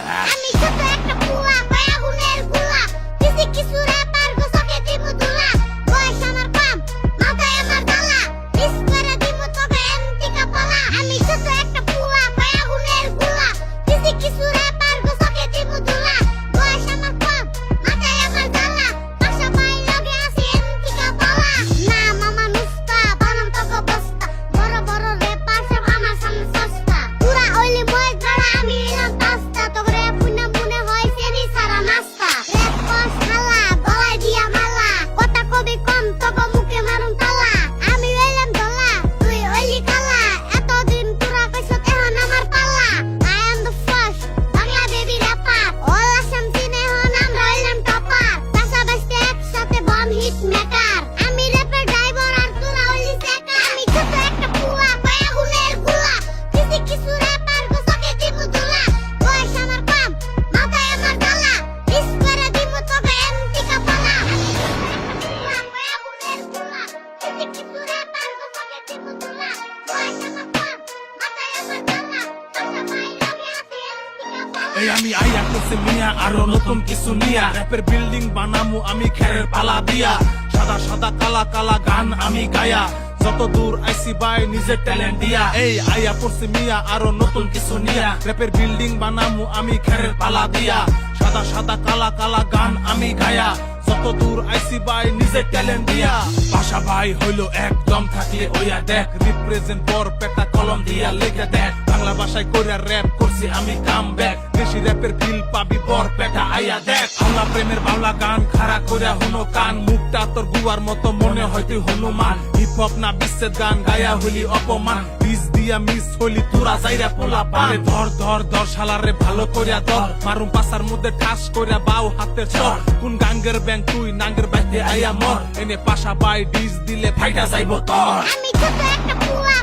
আমি ছোট একটা পুয়া আগুনের গোলা কিছু কিছু র্যাপার গোছাকে দিমু দুলা বয়স আমার কম মাথায় আমার জ্বালা মিস করে দিমু তবে এমতি কাপালা আমি ছোট একটা পুয়া আগুনের গোলা কিছু কিছু র্যাপার গোছাকে দিমু দুলা বয়স আমার কম মাথায় আমার জ্বালা পাশা পাই লগে আছে এমতি কাপালা না মামা নুস্তা বানাম তক বস্তা বড় বড় র্যাপার সব আমার সামনে সস্তা পুরা ওইলি মই ধরা আমি এলাম পাস্তা তোরে পুনা মনে হয় সেনি সারা নাস্তা রেপ কস খালা গলায় দিয়া মালা কথা কবি কম তক মুখে মারুম তালা আমি এলাম দলা তুই ওইলি খালা এতদিন তোরা কইছত এখন আমার পালা I am the first Bangla baby rapper all Assam সিনে হন আমরা হইলাম টপার পাশাপাশি একসাথে বম হিট মেকার আমি র্যাপের ড্রাইভার আর তোরা ওইলি সেকার আমি ছোট একটা পুয়া আগুনের গোলা কিছু কিছু র্যাপার গোছাকে দিমু দুলা বয়স আমার কম মাথায় আমার জ্বালা মিস করে দিমু তবে এমতি কাপালা আমি ছোট একটা পুয়া আগুনের গোলা কিছু কিছু র্যাপার গোছাকে দিমু দুলা বয়স আমার কম মাথায় আমার জ্বালা পাশা পাই লগে আছে এমতি কাপালা এই আমি আইয়া করছি মিয়া আরো নতুন কিছু নিয়া র্যাপের বিল্ডিং বানামু আমি খেরের পালা দিয়া সাদা সাদা কালা কালা গান আমি গায়া যত দূর আইসি বাই নিজের ট্যালেন্ট দিয়া এই আইয়া পড়ছি মিয়া আরো নতুন কিছু নিয়া র্যাপের বিল্ডিং বানামু আমি খেরের পালা দিয়া সাদা সাদা কালা কালা গান আমি গায়া যত দূর আইসি বাই নিজের ট্যালেন্ট দিয়া পাশা ভাই হইলো একদম থাকলে ওইয়া দেখ রিপ্রেজেন্ট পর পেটা কলম দিয়া লিখে দেখ বাংলা ভাষায় কইরা র‍্যাপ করছি আমি কাম ব্যাক দেশি র‍্যাপের ফিল পাবি পর পেটা আইয়া দেখ বাংলা প্রেমের বাংলা গান খাড়া কইরা হুনো কান মুখটা তোর গুয়ার মতো মনে হয় তুই হনুমান হিপ হপ না বিচ্ছেদ গান গায়া হইলি অপমান বিষ দিয়া মিস হইলি তোরা যাইরা পোলা পারে ধর ধর ধর শালারে ভালো কইরা ধর মারুম পাছার মধ্যে ঠাস কইরা বাউ হাতের চর কোন গাঙ্গের ব্যাং তুই নাঙ্গের বাইতে আইয়া মর এনে পাশা বাই ডিস দিলে ফাইটা যাইবো তোর আমি ছোট একটা পুয়া